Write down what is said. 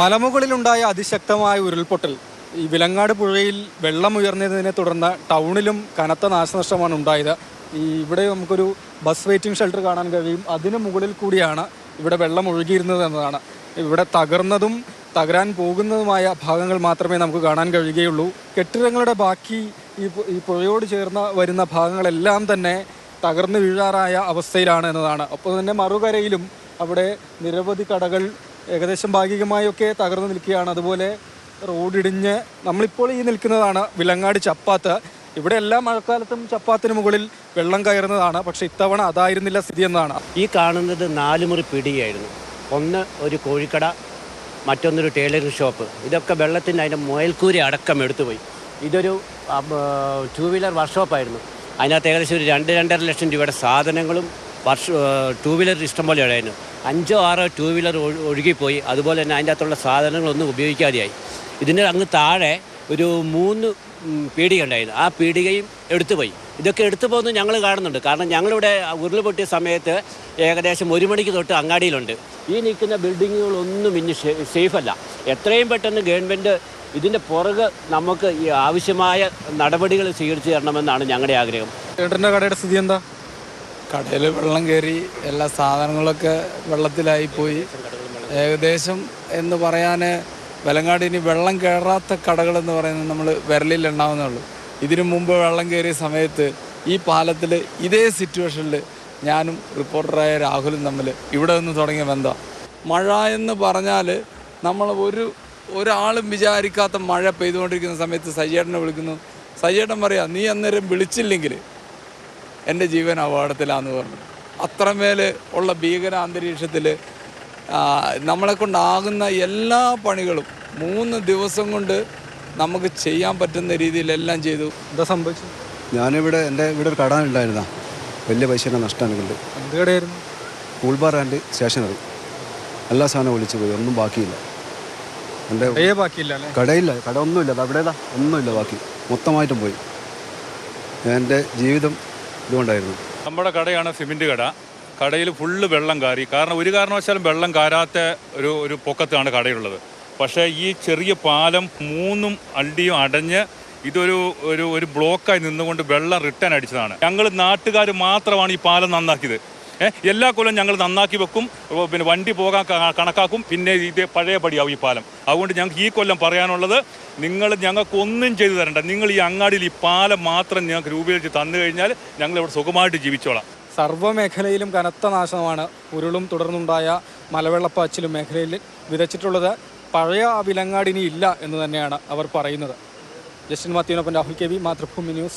മലമുകളിലുണ്ടായ അതിശക്തമായ ഉരുൾപൊട്ടൽ ഈ വിലങ്ങാട് പുഴയിൽ വെള്ളം ഉയർന്നതിനെ തുടർന്ന് ടൗണിലും കനത്ത നാശനഷ്ടമാണ് ഉണ്ടായത്. ഇവിടെ നമുക്കൊരു ബസ് വെയിറ്റിംഗ് ഷെൽട്ടർ കാണാൻ കഴിയും. അതിന് മുകളിൽ കൂടിയാണ് ഇവിടെ വെള്ളം ഒഴുകിയിരുന്നത് എന്നതാണ്. ഇവിടെ തകർന്നതും തകരാൻ പോകുന്നതുമായ ഭാഗങ്ങൾ മാത്രമേ നമുക്ക് കാണാൻ കഴിയുകയുള്ളൂ. കെട്ടിടങ്ങളുടെ ബാക്കി ഈ പുഴയോട് ചേർന്ന് വരുന്ന ഭാഗങ്ങളെല്ലാം തന്നെ തകർന്നു വീഴാറായ അവസ്ഥയിലാണ് എന്നതാണ്. ഒപ്പം തന്നെ മറുകരയിലും അവിടെ നിരവധി കടകൾ ഏകദേശം ഭാഗികമായൊക്കെ തകർന്നു നിൽക്കുകയാണ്. അതുപോലെ റോഡിടിഞ്ഞ് നമ്മളിപ്പോൾ ഈ നിൽക്കുന്നതാണ് വിലങ്ങാട് ചപ്പാത്ത്. ഇവിടെ എല്ലാ മഴക്കാലത്തും ചപ്പാത്തിന് മുകളിൽ വെള്ളം കയറുന്നതാണ്. പക്ഷേ ഇത്തവണ അതായിരുന്നില്ല സ്ഥിതി എന്നതാണ്. ഈ കാണുന്നത് 4 മുറി പീടികയായിരുന്നു. ഒന്ന് ഒരു കോഴിക്കട, മറ്റൊന്നൊരു ടൈലറിംഗ് ഷോപ്പ്. ഇതൊക്കെ വെള്ളത്തിൻ്റെ അതിൻ്റെ മുയൽക്കൂരി അടക്കം എടുത്തുപോയി. ഇതൊരു 2 വീലർ വർക്ക്ഷോപ്പായിരുന്നു. അതിനകത്ത് ഏകദേശം ഒരു 2-2.5 ലക്ഷം രൂപയുടെ സാധനങ്ങളും 2 വീലർ ഇഷ്ടം പോലെ ഉണ്ടായിരുന്നു. 5-6 2 വീലർ ഒഴുകിപ്പോയി. അതുപോലെ തന്നെ അതിൻ്റെ അകത്തുള്ള സാധനങ്ങളൊന്നും ഉപയോഗിക്കാതെയായി. ഇതിന് അങ്ങ് താഴെ ഒരു 3 പീടിക ഉണ്ടായിരുന്നു. ആ പീടികയും എടുത്തുപോയി. ഇതൊക്കെ എടുത്തു പോകുന്നത് ഞങ്ങൾ കാണുന്നുണ്ട്. കാരണം ഞങ്ങളിവിടെ ഉരുൾ പൊട്ടിയ സമയത്ത് ഏകദേശം 1 മണിക്ക് തൊട്ട് അങ്ങാടിയിലുണ്ട്. ഈ നിൽക്കുന്ന ബിൽഡിങ്ങുകളൊന്നും ഇനി സേഫല്ല. എത്രയും പെട്ടെന്ന് ഗവൺമെൻറ് ഇതിൻ്റെ പുറകെ നമുക്ക് ഈ ആവശ്യമായ നടപടികൾ സ്വീകരിച്ചു തരണമെന്നാണ് ഞങ്ങളുടെ ആഗ്രഹം. ചേട്ടൻ്റെ കടയുടെ സ്ഥിതി എന്താ? കടയിൽ വെള്ളം കയറി, എല്ലാ സാധനങ്ങളൊക്കെ വെള്ളത്തിലായിപ്പോയി. ഏകദേശം എന്ന് പറയാൻ വിലങ്ങാട് ഇനി വെള്ളം കയറാത്ത കടകളെന്ന് പറയുന്നത് നമ്മൾ വിരലിൽ എണ്ണാവുന്നേ ഉള്ളൂ. ഇതിനു മുമ്പ് വെള്ളം കയറിയ സമയത്ത് ഈ പാലത്തിൽ ഇതേ സിറ്റുവേഷനിൽ ഞാനും റിപ്പോർട്ടറായ രാഹുലും തമ്മിൽ ഇവിടെ നിന്ന് തുടങ്ങിയ ബന്ധമാണ്. മഴ എന്ന് പറഞ്ഞാൽ നമ്മൾ ഒരാളും വിചാരിക്കാത്ത മഴ പെയ്തുകൊണ്ടിരിക്കുന്ന സമയത്ത് സയ്യേട്ടനെ വിളിക്കുന്നു. സയ്യേട്ടൻ പറയാം, നീ അന്നേരം വിളിച്ചില്ലെങ്കിൽ എൻ്റെ ജീവൻ അപകടത്തിലാന്ന് പറഞ്ഞു. അത്രമേൽ ഉള്ള ഭീകര അന്തരീക്ഷത്തിൽ നമ്മളെ കൊണ്ടാകുന്ന എല്ലാ പണികളും 3 ദിവസം കൊണ്ട് നമുക്ക് ചെയ്യാൻ പറ്റുന്ന രീതിയിലെല്ലാം ചെയ്തു. എന്താ സംഭവിച്ചു? ഞാനിവിടെ ഇവിടെ ഒരു കട ഉണ്ടായിരുന്ന വലിയ പൈസയുടെ നഷ്ടമാണ് കൊണ്ട്. എന്ത് കടയായിരുന്നു? Cool bar and stationery. എല്ലാ സാധനവും വിളിച്ചു പോയി, ഒന്നും ബാക്കിയില്ല. എൻ്റെ കടയില്ല, കട ഒന്നുമില്ല. അവിടെ ഒന്നുമില്ല, ബാക്കി മൊത്തമായിട്ടും പോയി. എൻ്റെ ജീവിതം ഇതുകൊണ്ടായിരുന്നു. നമ്മുടെ കടയാണ് സിമെൻറ്റ് കട. കടയിൽ ഫുള്ള് വെള്ളം കയറി. കാരണം ഒരു കാരണവശാലും വെള്ളം കയറാത്ത ഒരു പൊക്കത്താണ് കടയുള്ളത്. പക്ഷേ ഈ ചെറിയ പാലം 3 അടിയും അടഞ്ഞ് ഇതൊരു ബ്ലോക്കായി നിന്നുകൊണ്ട് വെള്ളം റിട്ടേൺ അടിച്ചതാണ്. ഞങ്ങൾ നാട്ടുകാർ മാത്രമാണ് ഈ പാലം നന്നാക്കിയത്. എല്ലാ കൊല്ലം ഞങ്ങൾ നന്നാക്കി വെക്കും, പിന്നെ വണ്ടി പോകാൻ കണക്കാക്കും, പിന്നെ ഇത് പഴയ പടിയാവും ഈ പാലം. അതുകൊണ്ട് ഞങ്ങൾക്ക് ഈ കൊല്ലം പറയാനുള്ളത്, നിങ്ങൾ ഞങ്ങൾക്കൊന്നും ചെയ്തു തരണ്ട. നിങ്ങൾ ഈ അങ്ങാടിയിൽ ഈ പാലം മാത്രം ഞങ്ങൾക്ക് രൂപീകരിച്ച് തന്നു കഴിഞ്ഞാൽ ഞങ്ങൾ ഇവിടെ സുഖമായിട്ട് ജീവിച്ചോളാം. സർവ്വമേഖലയിലും കനത്ത നാശമാണ് ഉരുളും തുടർന്നുണ്ടായ മലവെള്ളപ്പാച്ചിലും മേഖലയിൽ വിതച്ചിട്ടുള്ളത്. പഴയ വിലങ്ങാടിനി ഇല്ല എന്ന് തന്നെയാണ് അവർ പറയുന്നത്. ജസ്റ്റിൻ മാത്യുവിനൊപ്പം Rahul K V, Mathrubhumi news.